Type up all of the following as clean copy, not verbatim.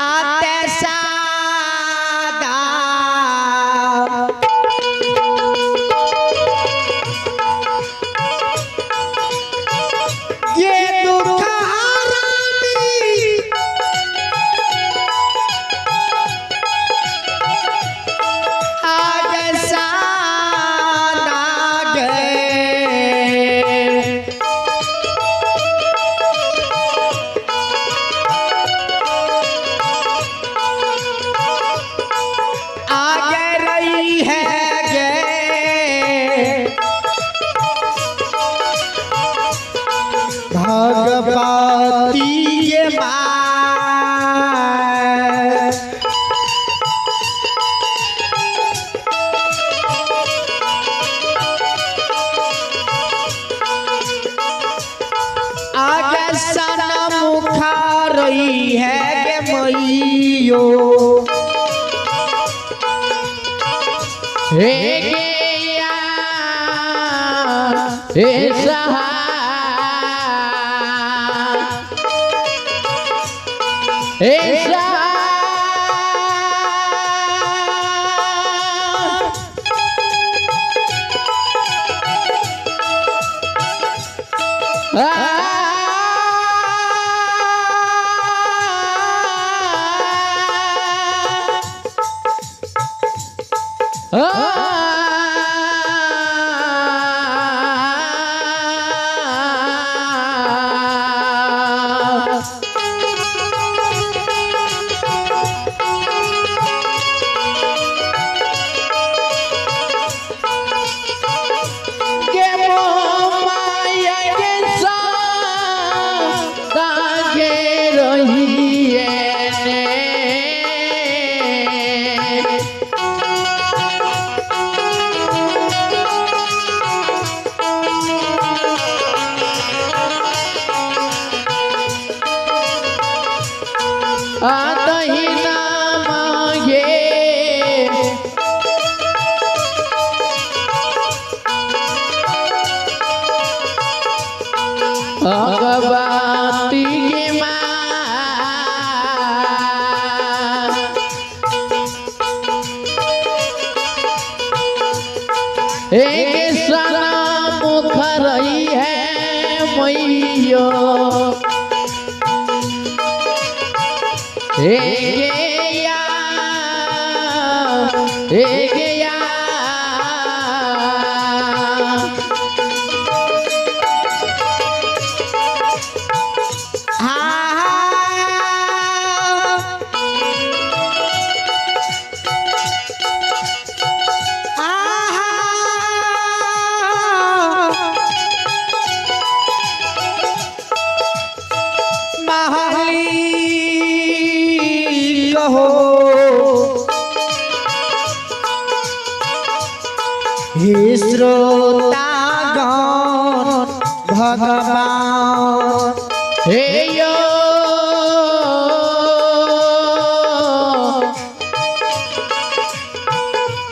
आते सादा ये दुख भगवती ये माँ आगे सनम खा रही है गे मैयो हे गया हे सहा ऐसा आदही नाम ये भगवती की माँ एक सनम मुख रही है मैयो हे गया हे गया हे श्रोतागण भगवान हे यो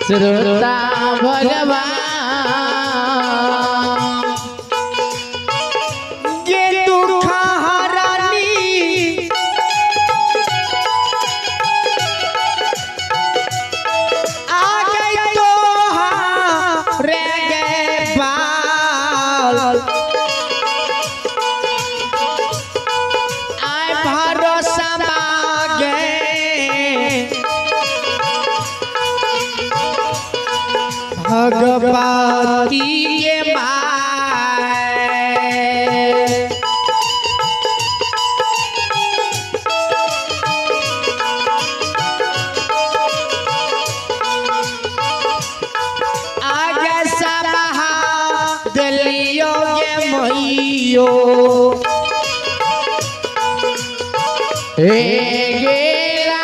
श्रोता भगवान ये दुख हरनी आ गई तो रह गए बाल आए भरोसा मांगे भगवती ये माँ आगे सभा दिलियो गे मैयो हे गेला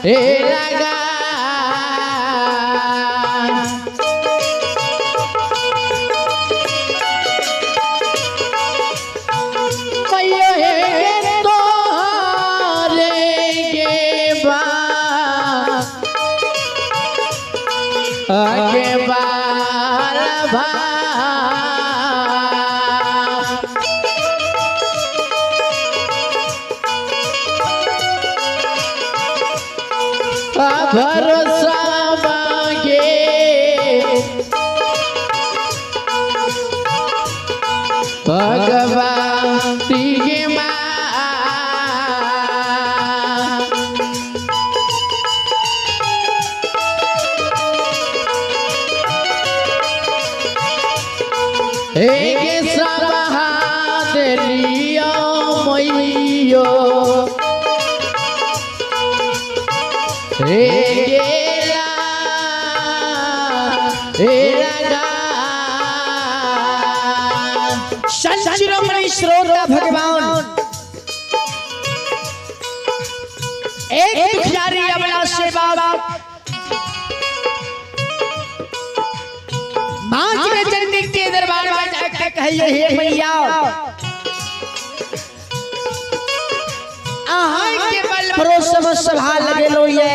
हे लगा मैयो हे तो रे के बा आगे बाल भा भरोसा मांगे भगवती के माँ एक सब हाथ लियो मैयो गेला शिरोमणि श्रोता भगवान एक दुखियारी अबला सेवा मां के चंडी के दरबार में जाकर कहिए हे मैया आहाई के बल भरोसे में सभा लगे लो ये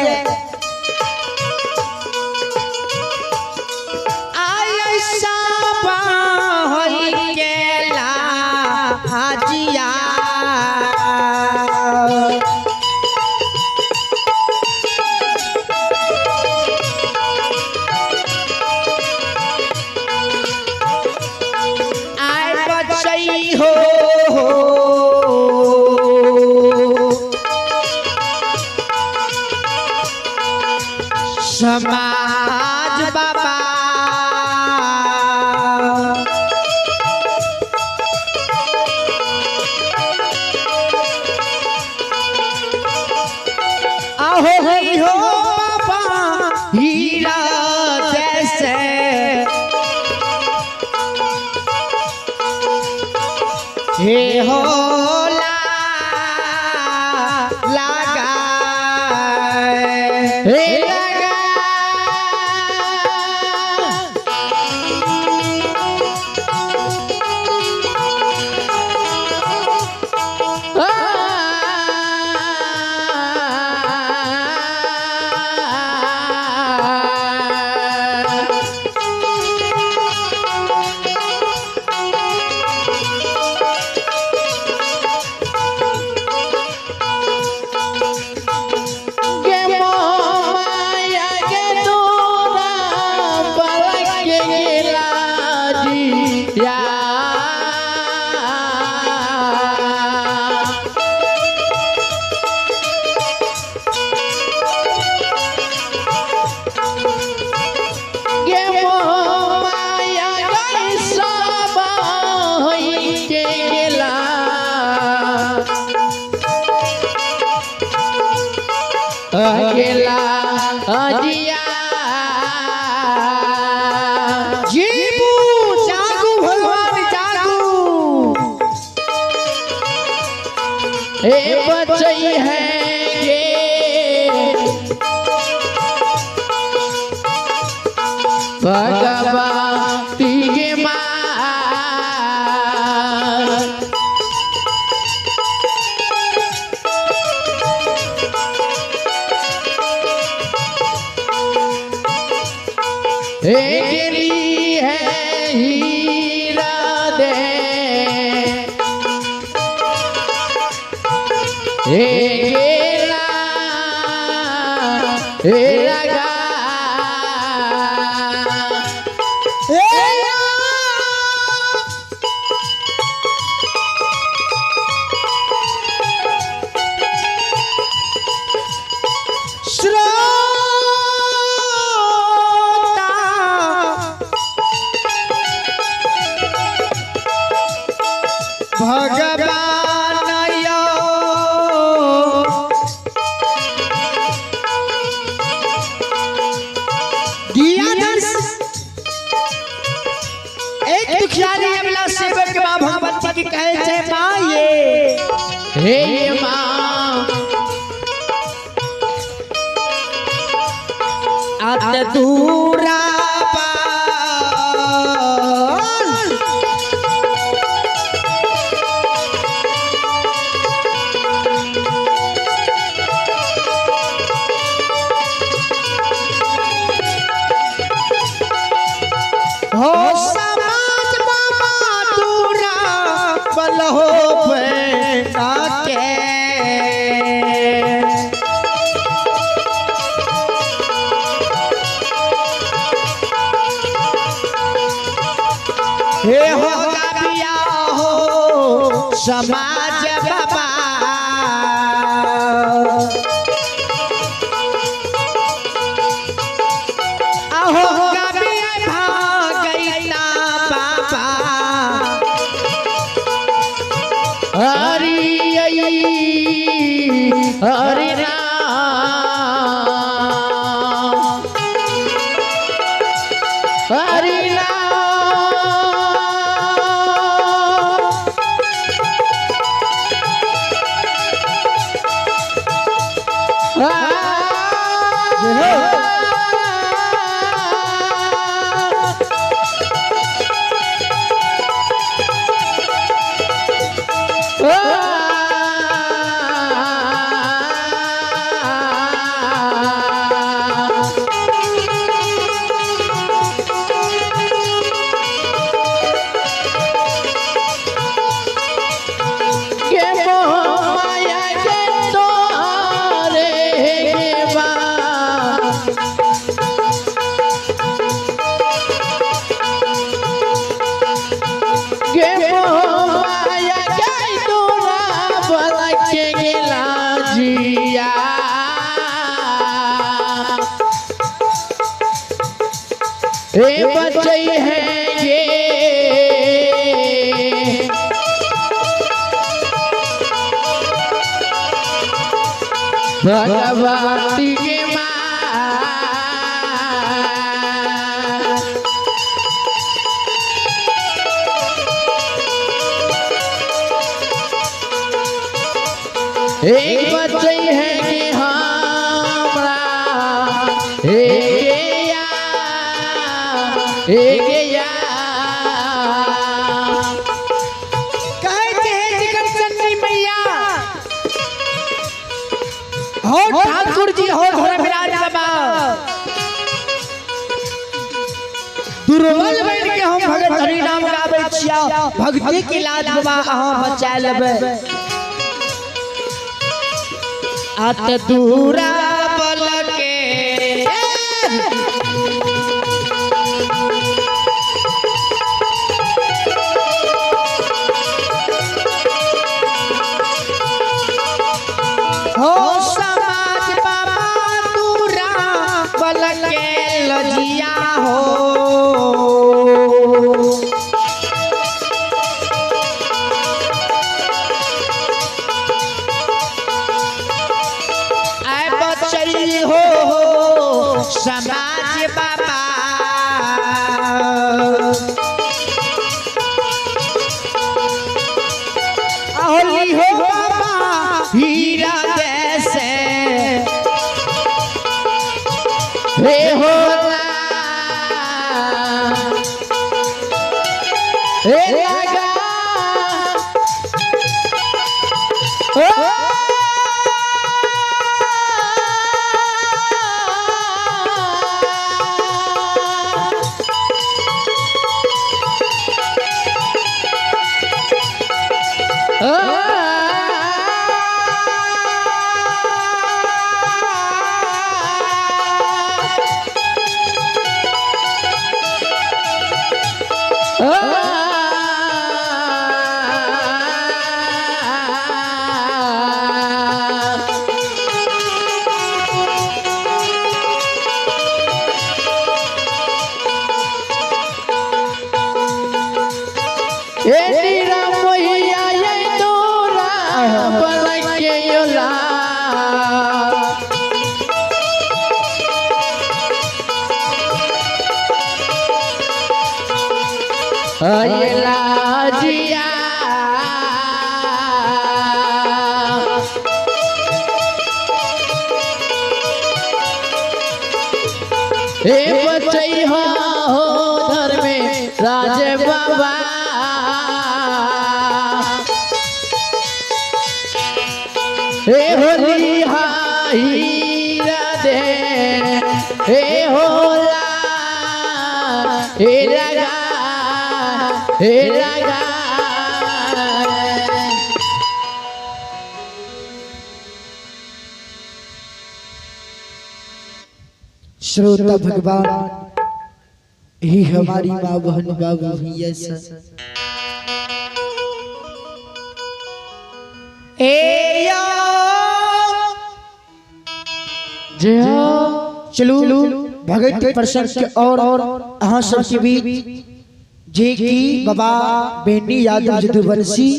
आई सापा होई केला हाजिया आय बचई हो समाज बाबा आहो हरी हो बाबा हीरा जैसे हे होला लगा हे अकेला अजिया जीबू जागू भगवान जागू ए बचई है भगवती के माँ गिरी है हीरा दे गेला लगा भगवान यो दिया दर्श एक दुखियारी अबला सेवक के मां भगवती की कहे छे मां ये हे माँ अत दूरा हो समाज बाबा दूरा बल हो बेटा के हे हो गाबिया हो समाज बाबा आहो गाबिया भागैला बाबा हरि हरि राम हरि बच्चे हैं ये भगवती के माँ एक बच्चे हैं कि हमरा कहते हैं जगदम्बा मैया हो ठाकुर जी हो घर विराज बाबा दुर्बल बन के हम भगत हरि नाम गाबै छिया भक्ति के लाज बाबा अहाँ बचा लेबै आत दूरा बल के हो समाज बाबा दूरा बल के लजिया हो आय बचई हो समाज बाबा होली हो बाबा हीरा जैसे हे होला हे लगा जिया हे बचई हो धर में राज बाबा हे होली हीरा दे हे होला हे लगा हे लगा श्रोता भगवान ही हमारी माँ बहन बाबू ही ऐसा जय हो चलू भगत प्रसन्न के और अहाँ सबके बीच जे की बाबा बेनी यादव जदुवंशी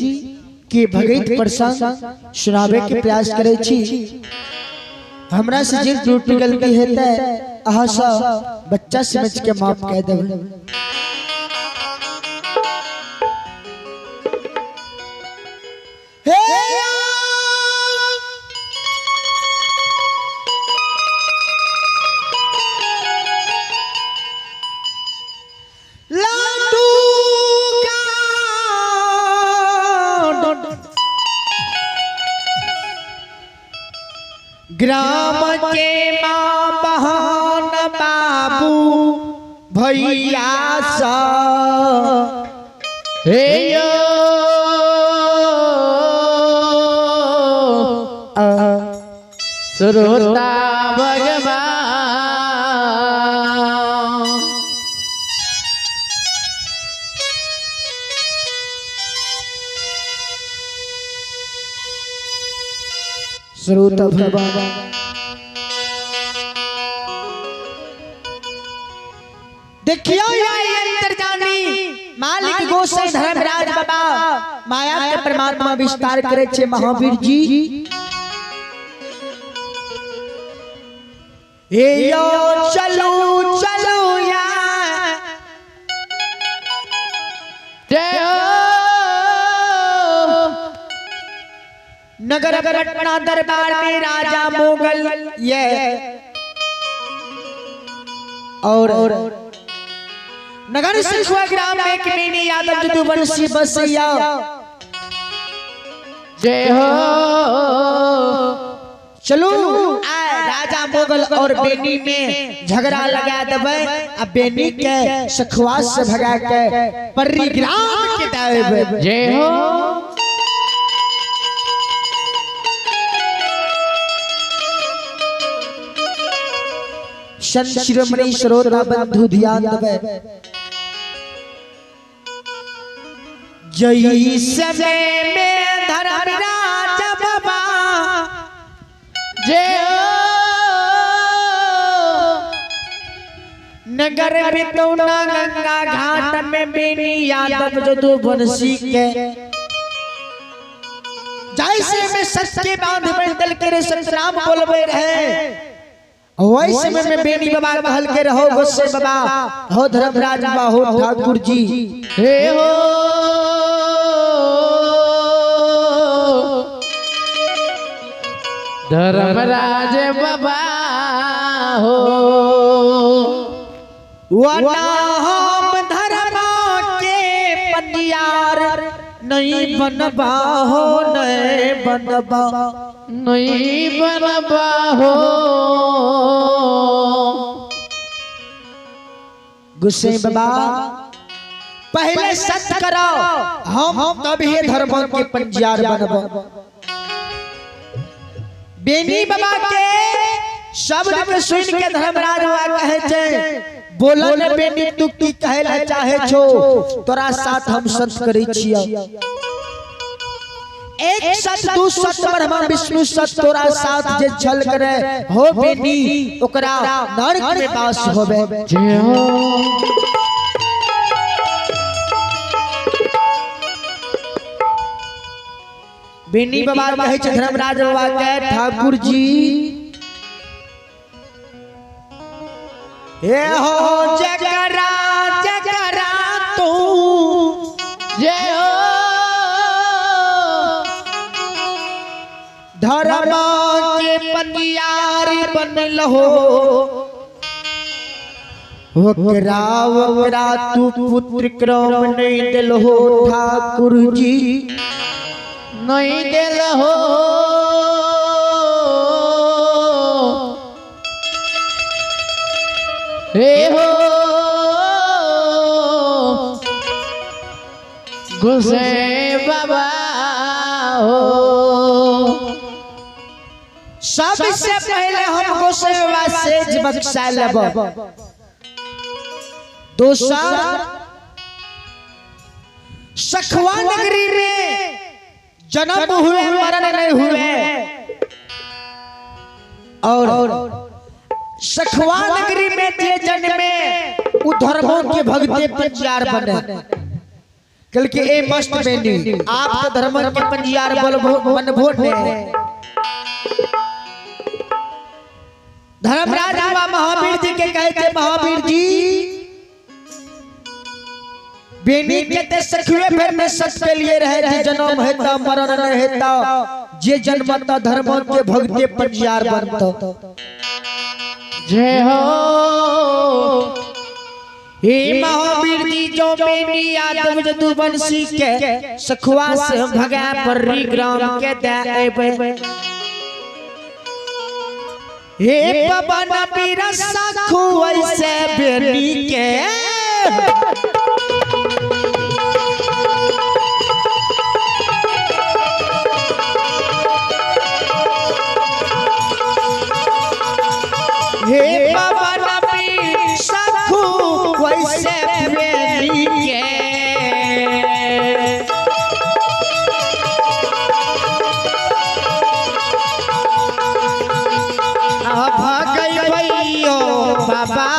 के भगत प्रसन्न सुनाबे के प्रयास करे छी। हमरा से जे त्रुटि गलती हेतै अहाँ सब बच्चा समझ के माफ कह देबै। ग्राम के माँ बहन बाबू भैया सा हे यो श्रोता भगवान श्रोता भगवान देखियो ये अंतर्जामी मालिक गोसाई धर्मराज बाबा माया के परमात्मा विस्तार करे छे महावीर जी। ए यो चलो चलो या जय हो नगर पटना दरबार में राजा मोगल ये और नगर सिंखुआ ग्राम में एक बेनी यादव जदुवंशी बसैया। जय हो चलो राजा मोगल और बेनी में झगड़ा लगा देबै आ बेनी के सखवास से भगा के पर्री ग्राम के दाएबै। जय हो संत शिरोमणि श्रोता बंधु ध्यान देबै। जय समय में धर्मराज बाबा जय हो नगर में तौना गंगा घाट में बेनी यादव जदुवंशी के जैसे में सच के बांध बंदल के संतराम बोलबे रहे वैसे में बेनी बाबा कहल के रहो गोसे बाबा हो धर्मराज बाबा हो ठाकुर जी। हे हो धर्मराज बाबा हो वरना हम धर्मा के पंडियार नहीं बनबा हो नहीं बनबा नहीं बनबा हो गुस्से बाबा पहले सत्य करो हम तभी धर्म के पंडियार बनबा। बेनी बाबा के शब्द के सुन के धर्मराज बाबा कहे छे बोला ने बेनी तू की कहला चाहे छो तोरा साथ हम सत्य करै छियै। एक सत्य दू सत्य ब्रह्मा विष्णु सत्य तोरा साथ जे छल करे हो बेनी ओकरा नरक में वास होबे। जय हो बेनी बाबा कहे छे धर्मराज बाबा के ठाकुर जी हे हो जगरा जगरा तू जय हो धर्म के पंडियारी बनल हो ओकरा ओकरा तू पुत्र क्रम नहीं दिल हो ठाकुर जी नहीं दिल हो हे हो गुस्से बाबा हो सबसे पहले हम गोसेवा से बख्शा लेब दोसर सखवा नगरी में जन्म हुए मरण नहीं हुए और सखवा नगरी में जे जन्मे उ धर्मों के भगते पंजियार बने। कल के ए मस्त बेनी आप तो धर्म के पंजियार मन भोट ने धर्मराज बाबा महावीर जी के कहते महावीर जी बेनी कहते सखुए फिर में सच के लिए रहे थे जन्म हेता मरण न हेता जे जन्मता धर्म के भगते पंजियार बनता। जय हो हे महावीर जी जो बेनी आदम जदुवंशी के सखुआ से भगा पर्री ग्राम के दे हे पवन पीर सखुआ से बेनी के हे पवन पीर सखुआ से बेनी के बाबा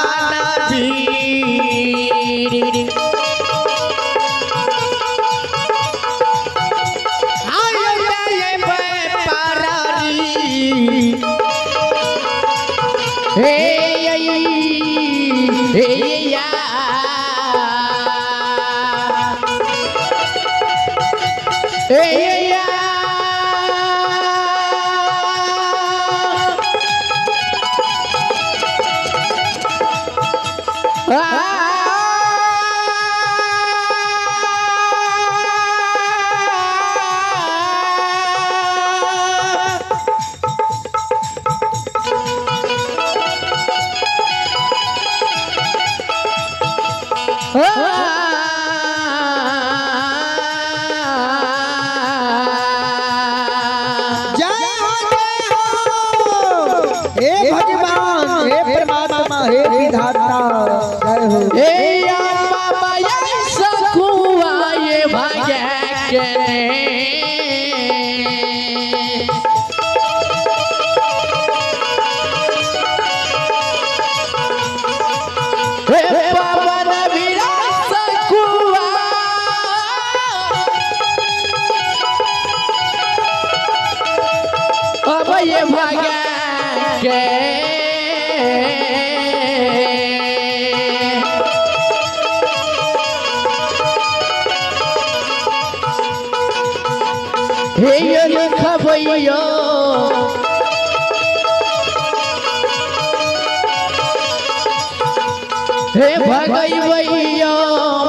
हे भगई भैया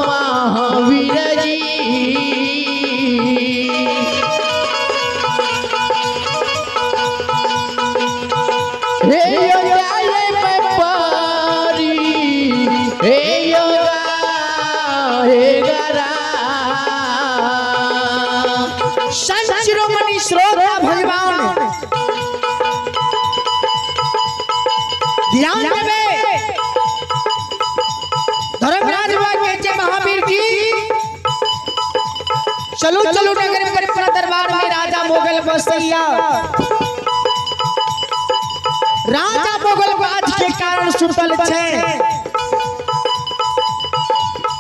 महावीर जी हे योगा में पारी हे योगा हे गरा शिरोमणि श्रोता भगवान ध्यान में धर्मराज कहते महावीर जी चलो चलो नगर पर अपना दरबार में राजा मोगल बसैया राजा मोगल को आज के कारण सुतल छे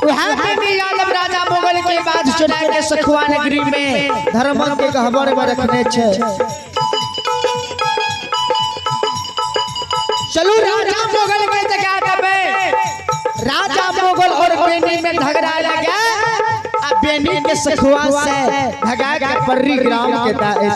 वहां पे भी यादव राजा मोगल के बाद चुना के सखुआ नगरी में धर्म के गहबर में रखने छे। चलो राजा मोगल के जगह दबे राजा मोगल और बेनी में झगड़ा लगा अब बेनी के सखुआ से भगा के पर्री ग्राम के दाएं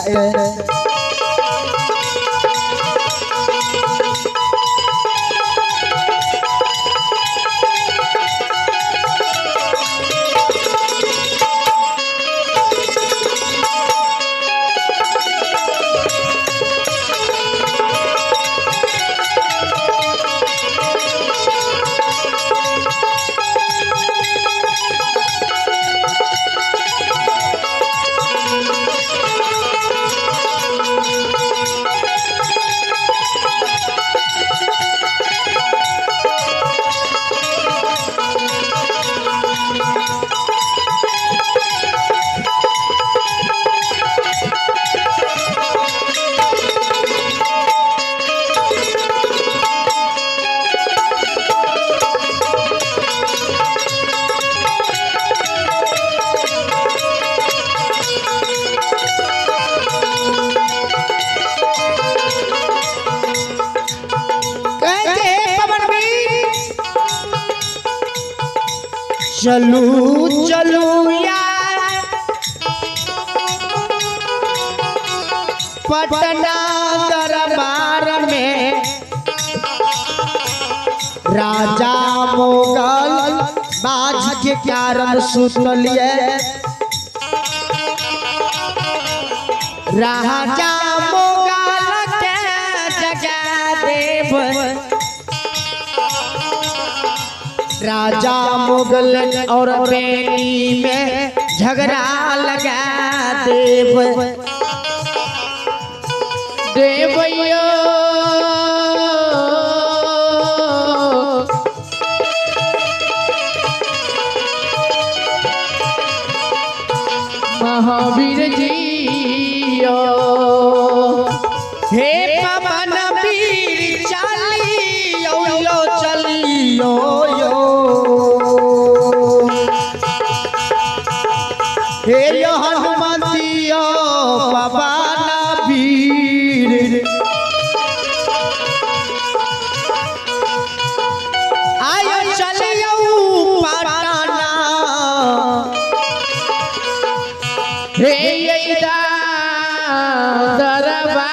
चलू चलू यार पटना दरबार में राजा मोगल बाज के कारण सुतलिए राजा मोगल के जगा देव राजा मुगल और बेनी में झगड़ा लगा देव देवैया महावीर जी हे पवन वीर चलियो यो चलियो यो हे यो हनुमतियो पवन वीर आयो चलियो पटना हे यैदा दरबार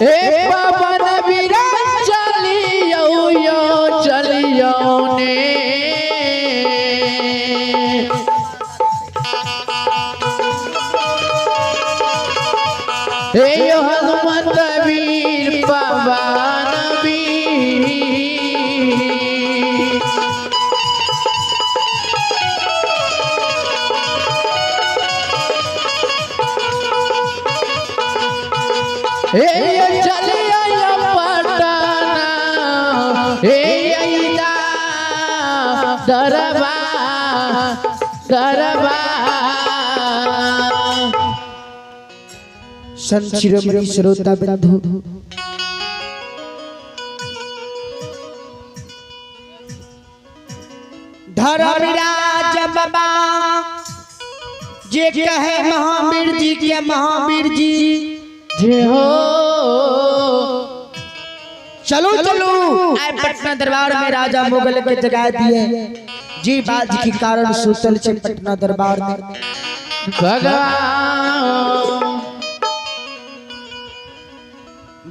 हे पवन वीर चलियो यो चलियो ने हे यो हनुमंत वीर पवन वीर हे चलियो पटना हे यैदा दरबार संत शिरोमणि श्रोता बंधु धर्मराज बाबा जे कहे महावीर जी के महावीर जी जे हो चलो चलो आए पटना दरबार में राजा मुगल के जगा दिए जी बाज के कारण सुतल से पटना दरबार में भगवान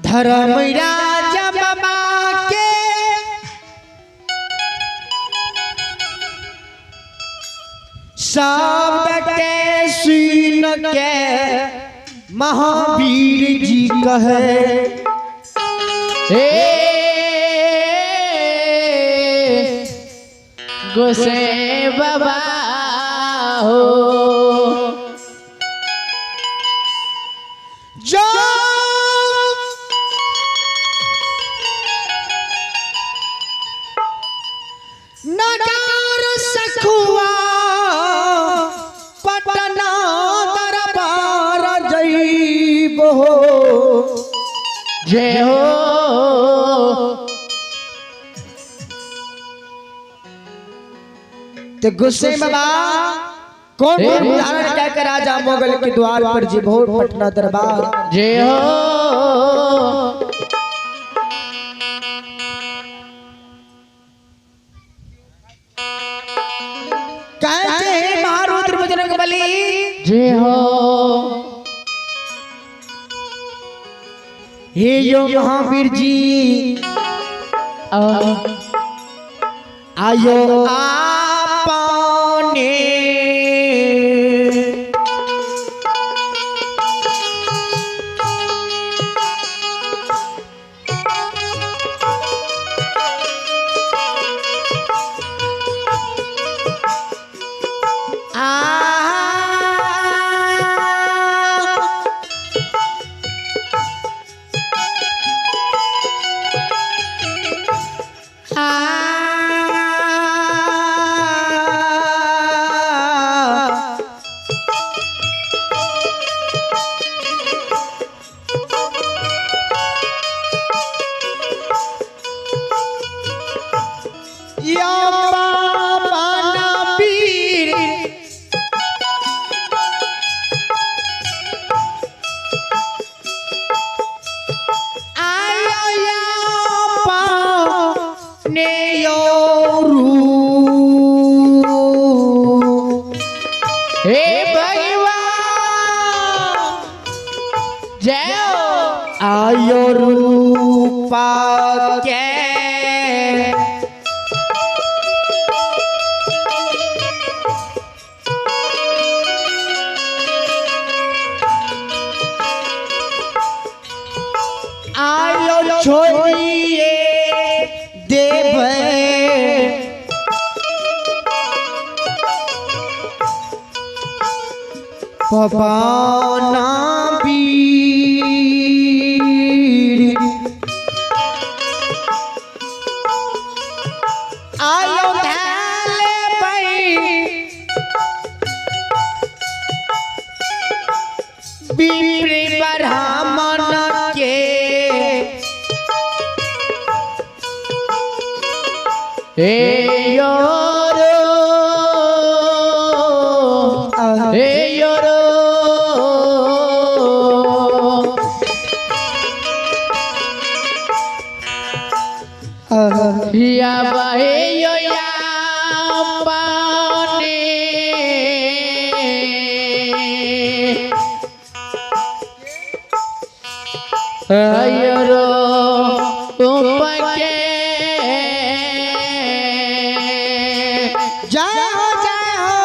धर्मराज बाबा के शब्द के सुन के महावीर जी कहे हे गोसे बाबा हो जो नगर सखुआ पटना दरबार जइबो जय हो ते गुस्से बाबा कौन उदाहरण कहकर राजा मुगल के द्वार पर जिभोर पटना दरबार जय हो कहते महारुद्र बजरंग बली जय हो हे यो महावीर जी आयो आपने जय हो आयो रूपा के आयो छोड़िए देव पवाना वीर आयो धाले भाई बीपरी ब्राह्मण के हे योरो हे योरो या बहे यो या पानी योरो उपके जय हो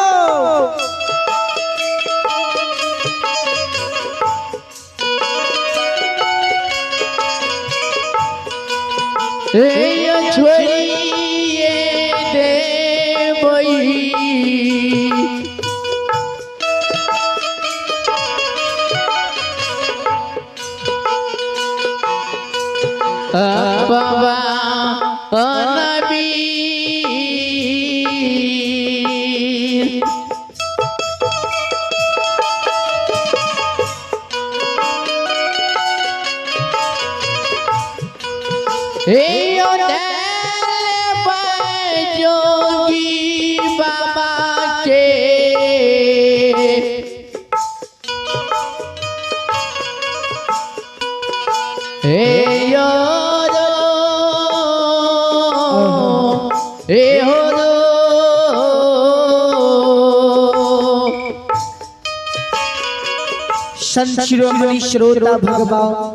यो छोड़िए देवई बाबा नबी यो जोगी बाबा के यो संत शिरोमणि श्रोता भगवान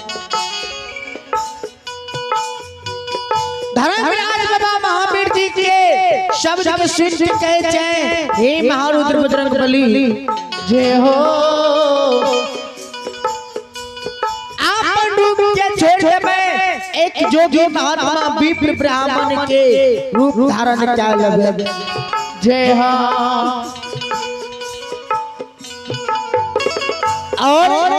धर्मराज बाबा महावीर जी के शब्द के सुन के कहे जय हे महारुद्र बजरंग बली जय हो आप डूब के छोड़ के मैं एक जोगी महात्मा विप्र ब्राह्मण के रूप धारण किया लगे जय हो और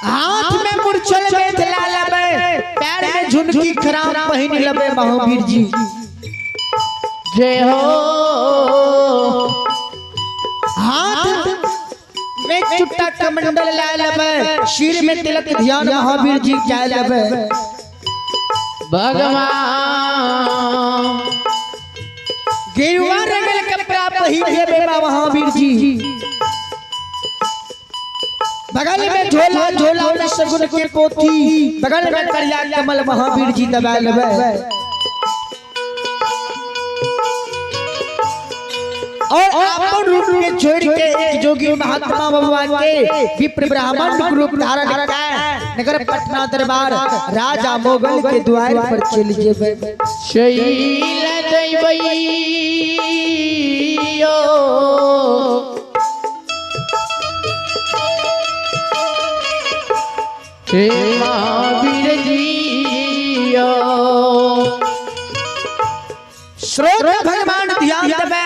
हाथ में मूर्छल में थला लबे पैर में झुनकी खराब पहिन लबे महावीर जी जय हो हाथ में चुट्टा कमंडल ला लबे सिर में तिलक ध्यान महावीर जी जाय लबे भगवान गेरुआ रंगल कपड़ा पहिन लेबे महावीर जी बगल में झोला झोला में सगुन के पोथी बगल में करिया कमल महावीर जी दबा लेबे और अपन रूप के छोड़ के एक जोगी महात्मा बाबा के विप्र ब्राह्मण रूप धारण करके नगर पटना दरबार राजा मोगल के द्वार पर चल जेबे शैल दैवैयो हे महावीर जियो श्रोत भगवान ध्यान देबे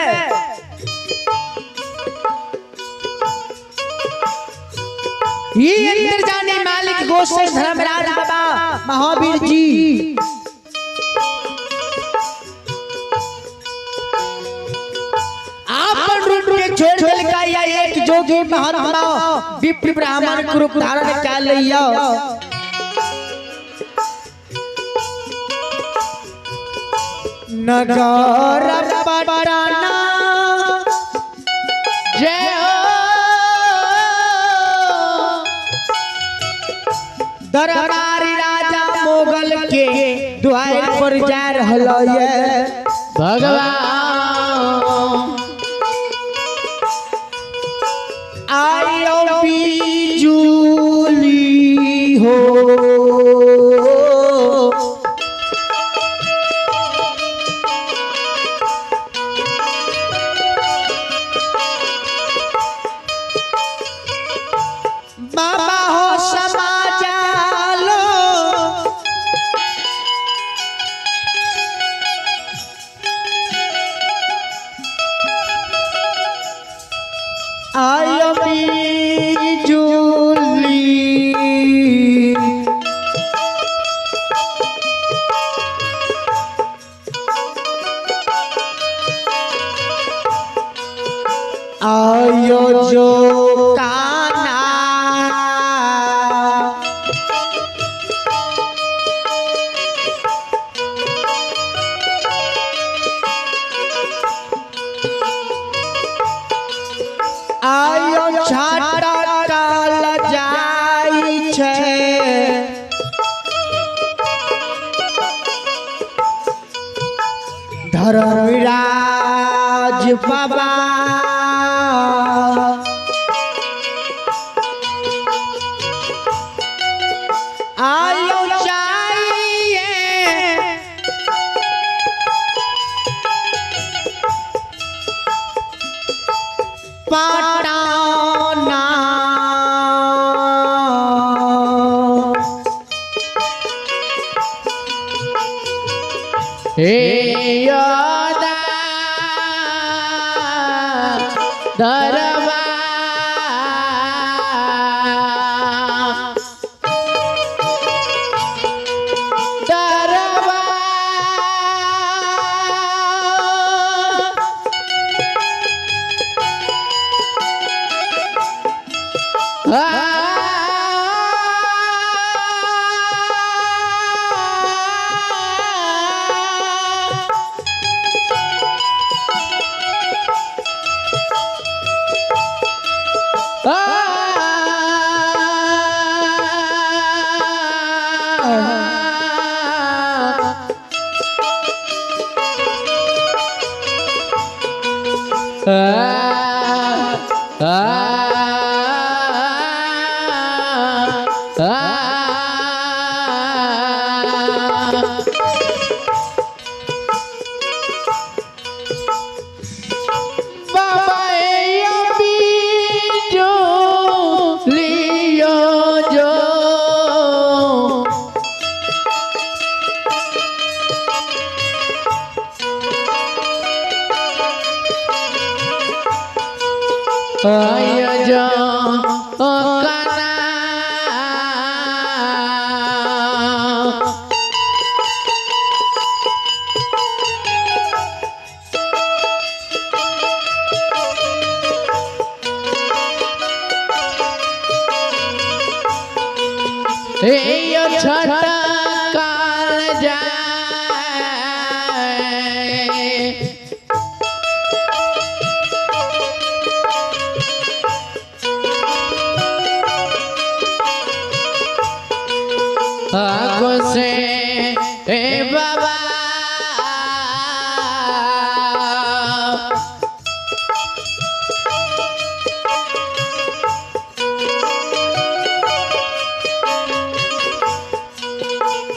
ये अंदर जाने मालिक गोसे धर्मराज बाबा महावीर जी आपन रूप के छोड़ देल का या एक जोगी महात्मा विप्र ब्राह्मण के रूप धारण कर लिया नगर पटना जय हो दरबारी राजा मोगल के द्वार पर जा रहल है भगवान हो बाबा हो समाजालो आयो बिजुली आयो जो काना आयो छाटा काल जाई छे धर्मराज बाबा आयो चाहिए पटाना हे योदा दरबार छटा काल जाए आगो से ए बाबा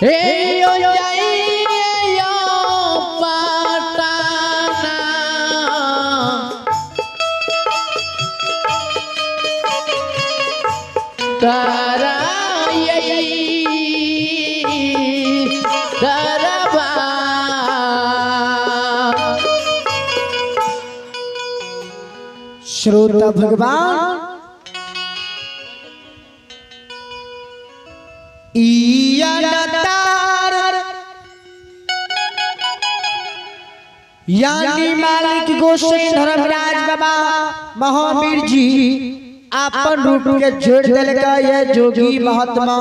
हे यो यो पटाना तारा श्रोता भगवान यानी मालिक गोसाई धर्मराज बाबा महावीर जी आपन रूप के जोड़ देलका ये जोगी महात्मा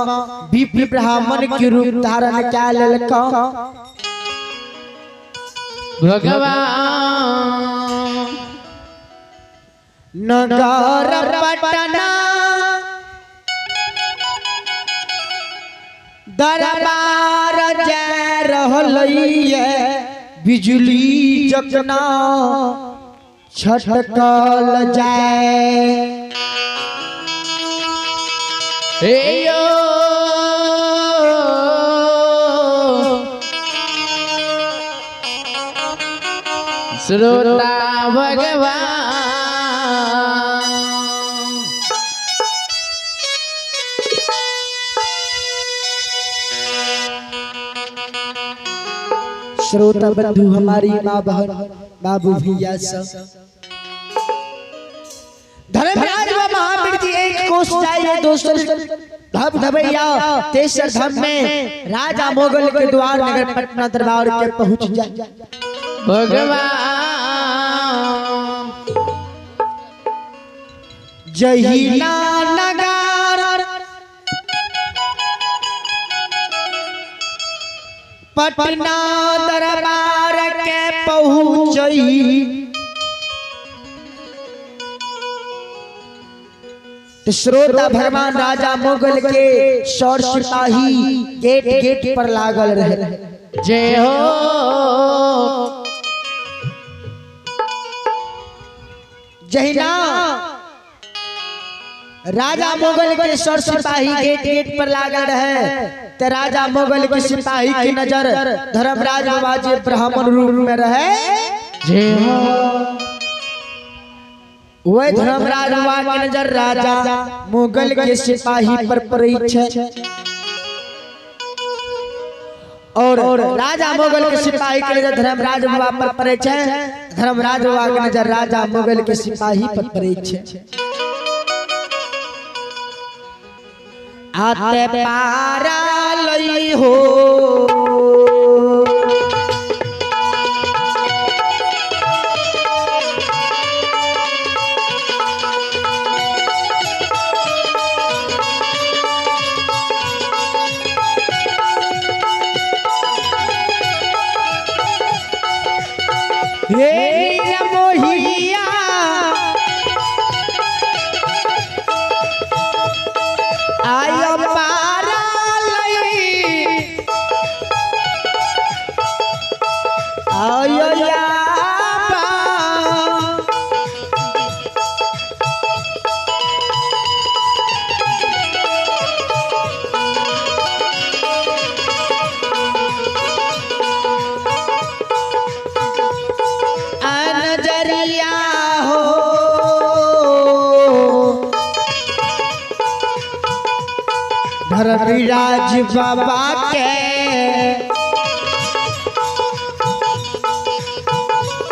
विप्र ब्राह्मण के रूप धारण क्या लेलका भगवान नगर पटना दरबार जा रहलैया बिजली जकना छटकल जाए हे यो श्रोता भगवान श्रोता बंधु हमारी माँ बहन बाबू भैया सब धर्मराज व महावीर जी एक कोस चाहिए दोस्तों धब धबैया तेसर धम में राजा मोगल के द्वार नगर पटना दरबार के पहुंच जाए भगवान जहीना नगार पटना दरबार के पहुंचई श्रोता भगवान राजा मुगल के सौर सिपाही गेट गेट पर लागल रहे जय हो जहिना राजा मुगल के सौर सिपाही गेट गेट पर लागल रहे तो राजा मुगल के सिपाही की नजर धर्मराज बाबा जी ब्राह्मण रूप में रहे जय हो वह धर्मराज बाबा की नजर राजा मुगल के सिपाही पर पड़ी है और राजा मुगल के सिपाही के नजर धर्मराज बाबा पर पड़े है धर्मराज बाबा की नजर राजा मुगल के सिपाही पर पड़े है आते पारा लई हो हे मोहिया आयो पारा लई आयो या नजरिया हो धर्मराज बाबा के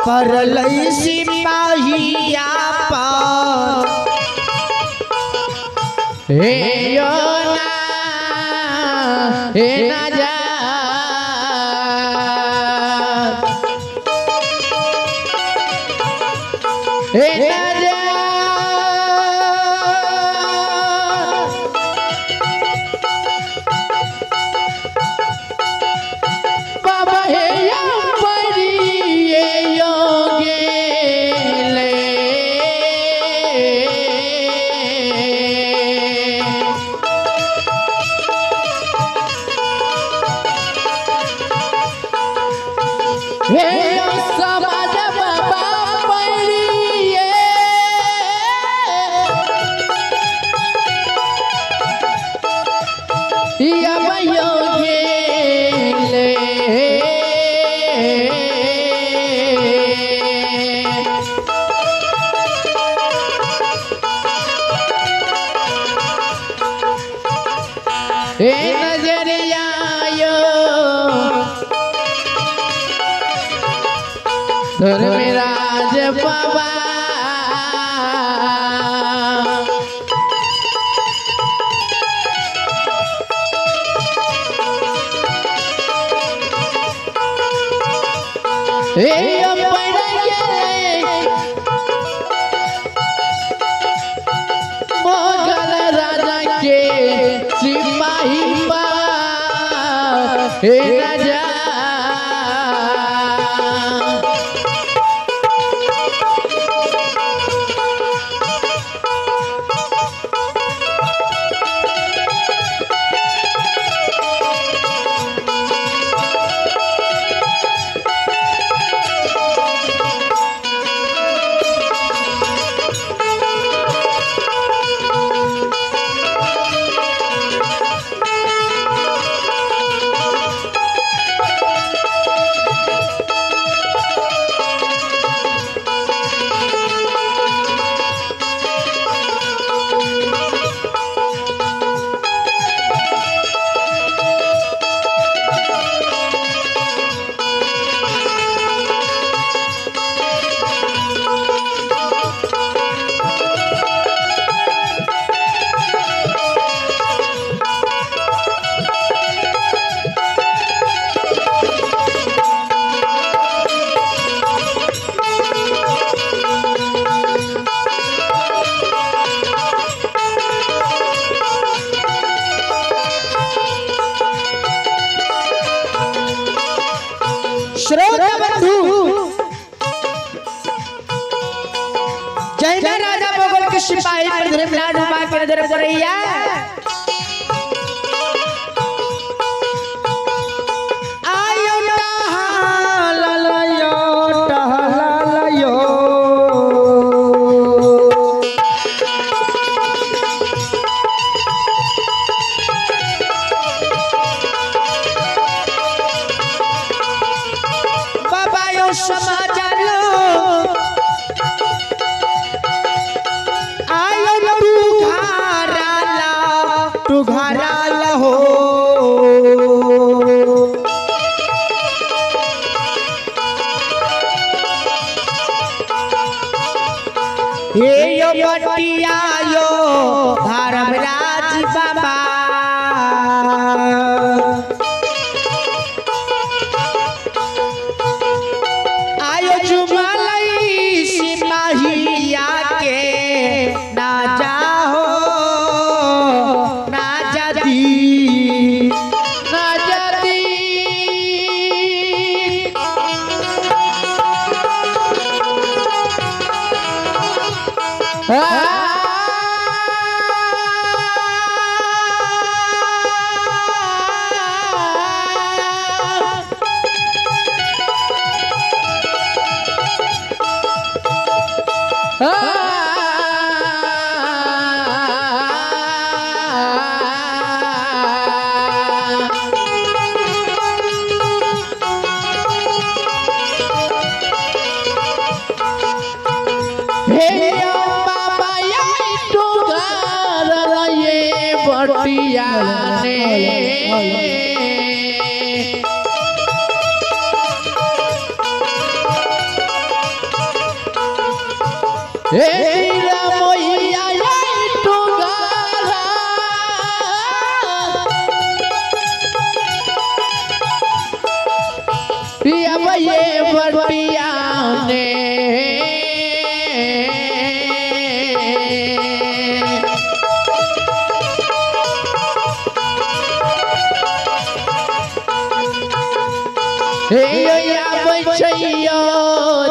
पर लई सिपाहिया पर हे यो ना हे ना जा हे ना जा बाबा हे या परी ये योगे ले हे समाज बाबा पड़िए या योगे ले हे नजरिया यो धर्मराज बाबा हे पड़ गए मोगल राजा के सिपाही हे राजा जैना राजा मुगल के सिपाही पर धर्मराज बाबा के नजर पड़ैया आयो टहलयो टहलयो बाबा यो समाचार तू घरा लहो हे यो बटिया यो धर्मराज बाबा आयो जुमलई सिपाहिया के ना जाओ बटिया ने बटिया ने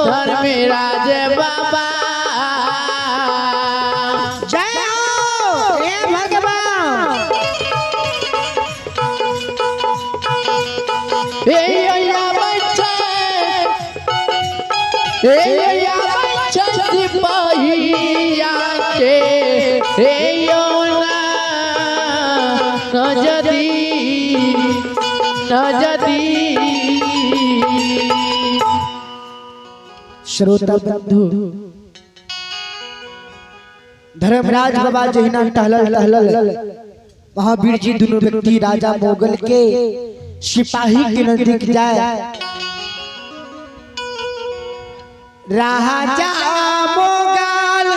धर्मराज बाबा जय हो हे भगवान सिपाहिया के नजदी श्रोता बंधु धर्मराज बाबा जहिना टहलल महावीर जी दोनों व्यक्ति राजा मोगल के सिपाही के नजदीक जाए राजा मोगल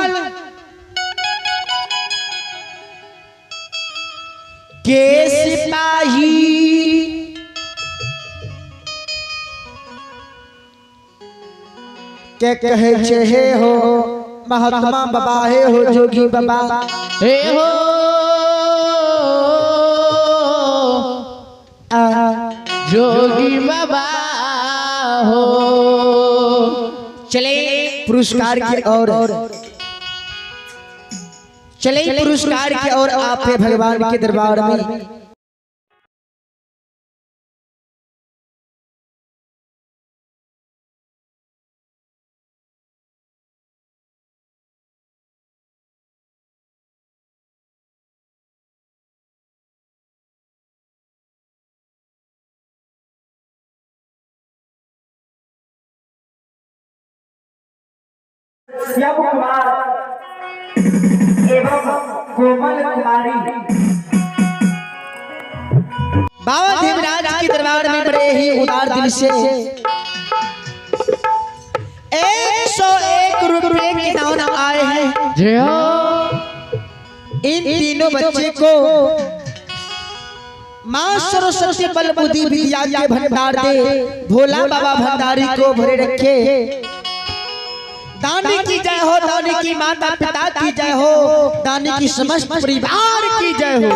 के सिपाही के कहे छे हे हो महात्मा बाबा हे हो जोगी बाबा हे हो जोगी बाबा हो चले पुरस्कार की ओर चले पुरस्कार की ओर आप भगवान के दरबार में श्याम कुमार एवं कोमल कुमारी बाबा धर्मराज के दरबार में बड़े ही उदार दिल से 101 रुपए के दान आए हैं। जय हो। इन तीनों बच्चे को मां सरस्वती बल बुद्धि विद्या के भंडार दे, भोला बाबा भंडारी को भरे रखे। दानी की जय हो, दानी की माता पिता की जय हो, दानी की समस्त परिवार की जय हो।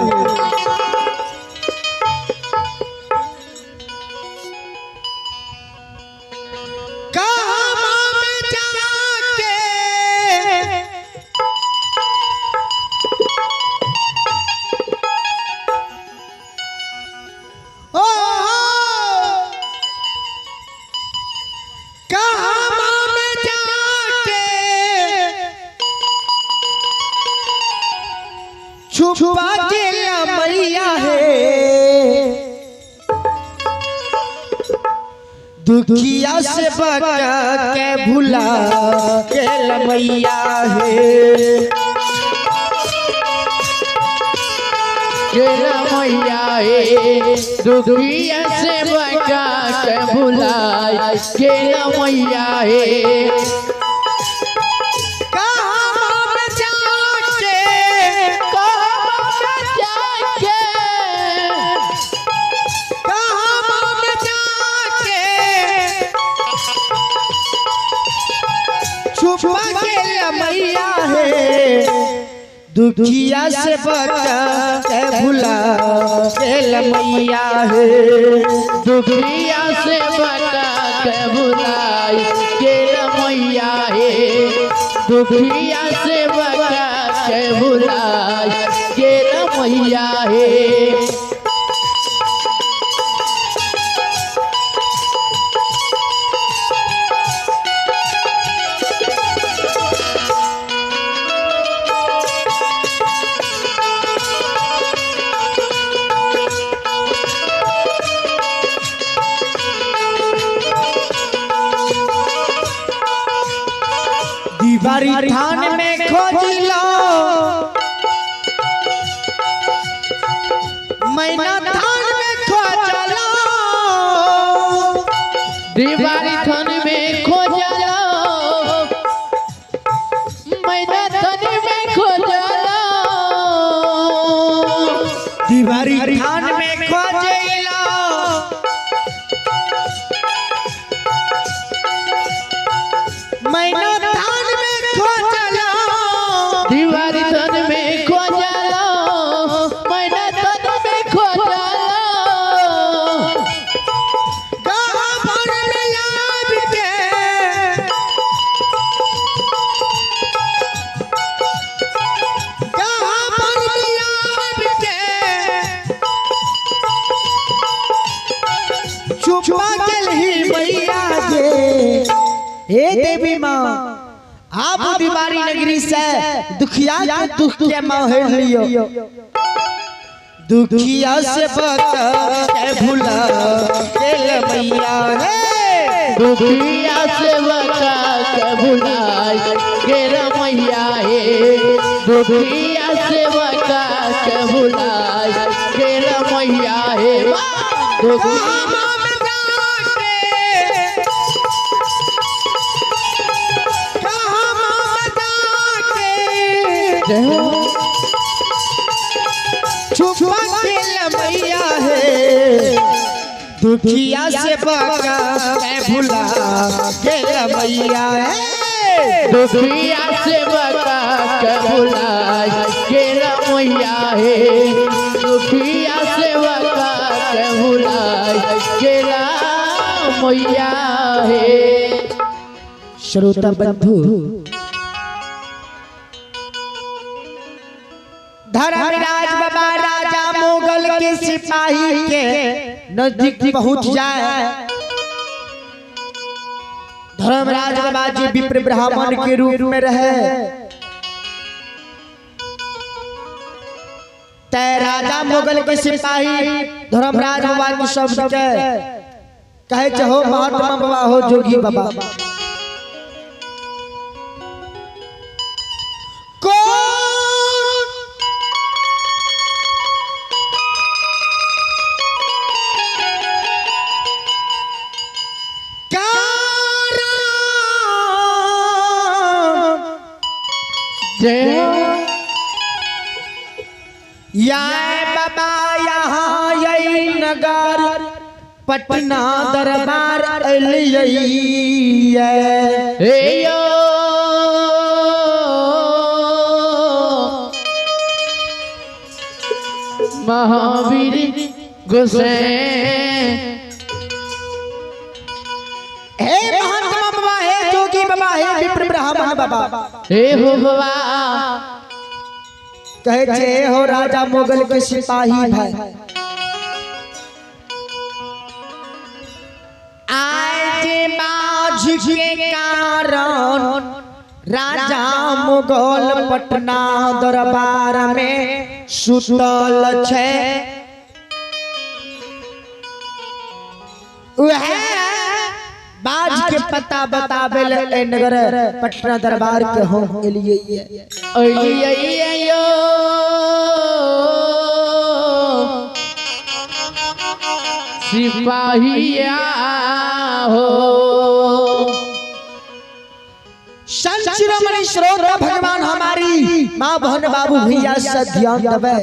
छुपा के मैया है दुखिया से बचा के भुला के मैया है मैया हे दुखिया से बचा के भुलाए के मैया हे छुपा के मैया है दुखिया से बचा के भुला के मैया है दुखिया से बचा के भुलाए के मैया हे दुखिया से बचा के भुलाए के मैया हे दीवारी थान में खोज लो मैना थान में खोज लो दीवारी थान में खोज लो मैना थान में खोज लो दीवारी थान में खोज लो मैना थान में खोज लो दीवारी थान में खोज लो मैना थान में खोज लो गाँव भर में याद के गाँव भर में याद के छुपा के ही मैया जे हे देवी माँ आप दीवारी नगरी से दुखिया के दुख के माहिर लियो दुखिया से बचा के भुला के मैया है दुखिया से बचा के भुलाए के मैया हे दुखिया से बचा के भुलाए के मैया हे छुपा के मैया है दुखिया से बचा के भुला के मैया है दुखिया से बचा के भुलाए के मैया हे दुखिया से बचा के भुलाए के मैया हे श्रोता बंधु धर्मराज बाबा राजा मुगल के सिपाही के नजदीक पहुंच जाए धर्मराज बाबा जी विप्र ब्राह्मण के रूप में रहे तय राजा मुगल के सिपाही धर्मराज बाबा के शब्द के कहे चाहो महात्मा बाबा हो जोगी बाबा या बाबा यहाँ यही नगर पटना दरबार हे यो महावीर गोसाई हे महात्मा बाबा हे जोगी बाबा हे विप्र ब्राह्मण बाबा हे हो बाबा कहे जे हो राजा मुगल के सिपाही भाई आज बाज के कारण राजा मुगल पटना दरबार में सुतल छे वह बाज के पता बतावे ले नगर पटना दरबार के हो एलिए यो सिपाहिया हो संत शिरोमणि श्रोता भगवान हमारी माँ बहन बाबू भैया से ध्यान देवे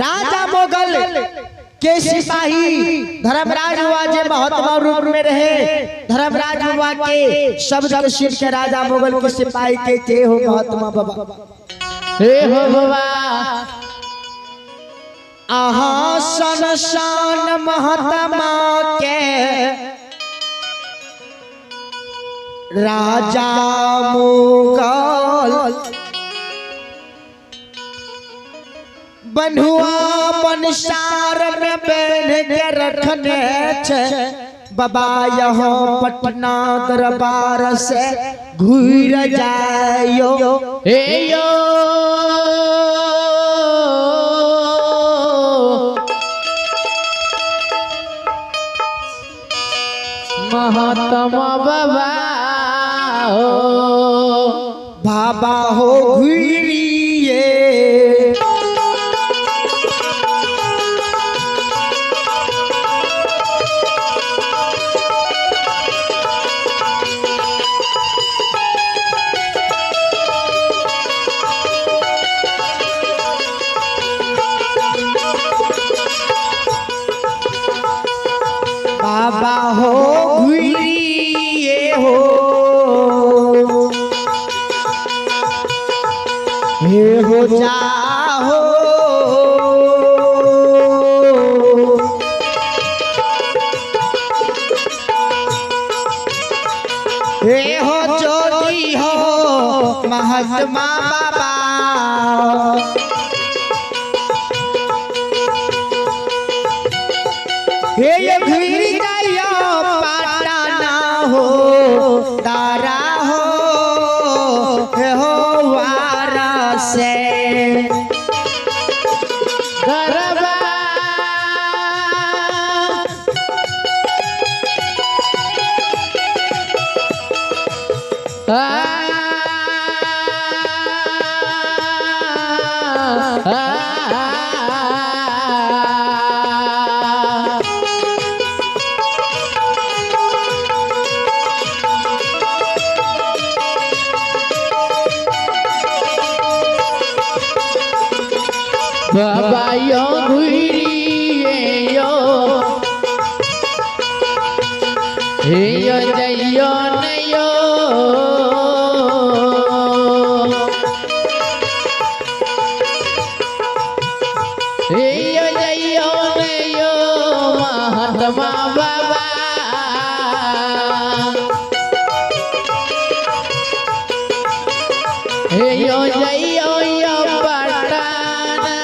राजा मोगल के सिपाही धर्मराज हुआ जे महात्मा रूप में रहे धर्मराज हुआ के शब्द के सिर के राजा मोगल के सिपाही के हो महात्मा बाबा हे हो बाबा आहा सन शान महात्मा के राजा मुगल बन्हुआ बनसार में बैठ के रखने छे बाबा यहाँ पटना दरबार से घूर जायो हे यो महात्मा बाबा हो बाबा हो घूरिए बाबा हो घूरिए हो हे हो जाओ हे हो ज्योति हो महात्मा बाबा हे ये घिर जाइयो पाटाना हो तारा हो हे हो वारा से गरबा बाबा यो घुरिए यो हे यो जइयो नयो हे यो जइयो नयो महात्मा बाबा हे यो जइयो यो पटाना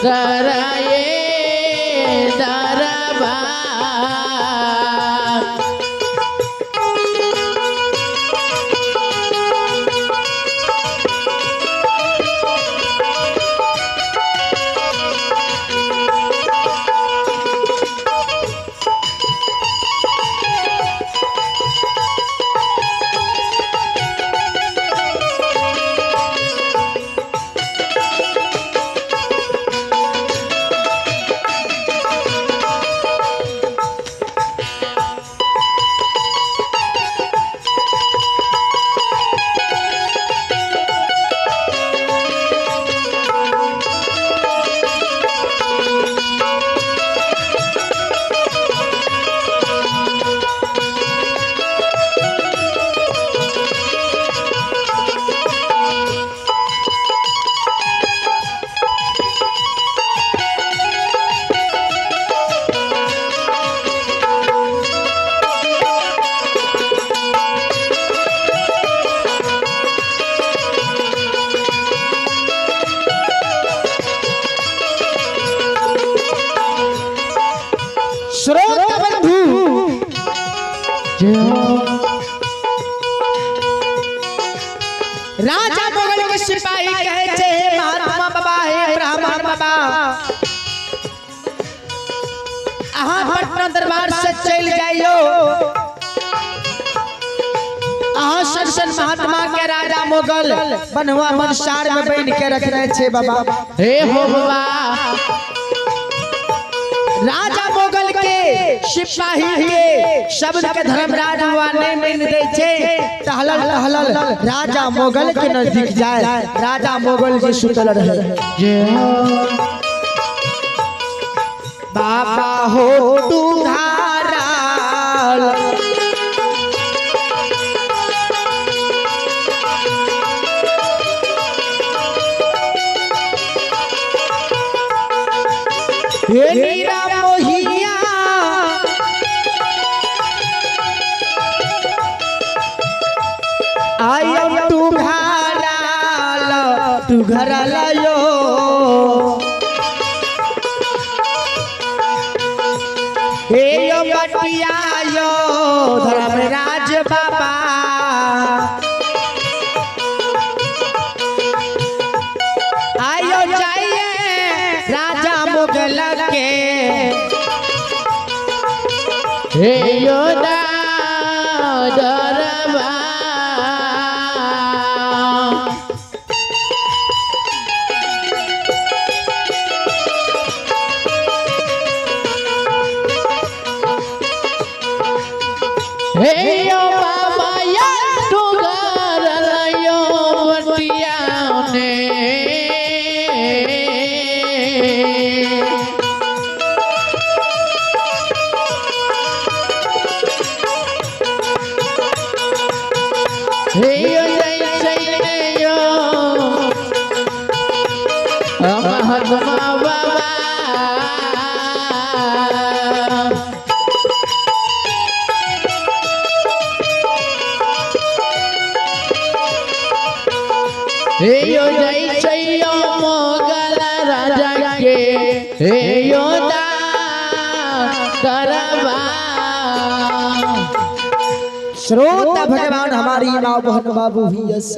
दराए दरबा राजा मुगल के सिपाही कहे छे महात्मा बाबा हे ब्राह्मण बाबा अहाँ पटना दरबार से चल जाइयो अहाँ सरसन महात्मा के राजा मुगल बनवा मनसार में बन के रखने छे बाबा हे हो बाबा राजा मुगल के सिपाही के शब्द के धर्मराज ने मान दे छे टहलल टहलल राजा मुगल के नजदीक जाए राजा मुगल जी सुतल रहे जय हो बाबा हो तू धाराल हे नीरा मोहिया आयम तू घर लायो हे यो बटिया यो धर्मराज बाबा आयो जाइए राजा मुगल के हे योदा दरबार हे यो बाबा या तू घर लायो बटिया ने हे यो जय यो महात्मा बाबा हे यो जय यो मोगल राजा के हे यो दरबार श्रोता भगवान हमारी नाव बहन बाबू ही यस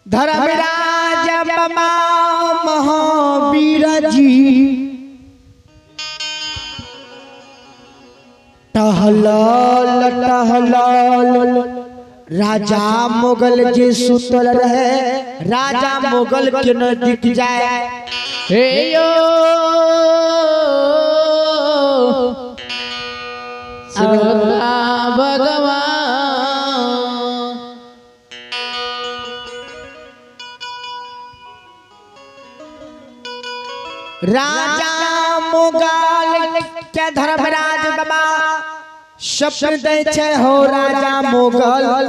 धर्मराज बाबा महावीर जी टहलल टहलल राजा मुगल जी सुतल रहे राजा मुगल के नजदीक जाए हे यो भगवान राजा मुगल के धर्मराज बाबा स्वप्न दे छे हो राजा मुगल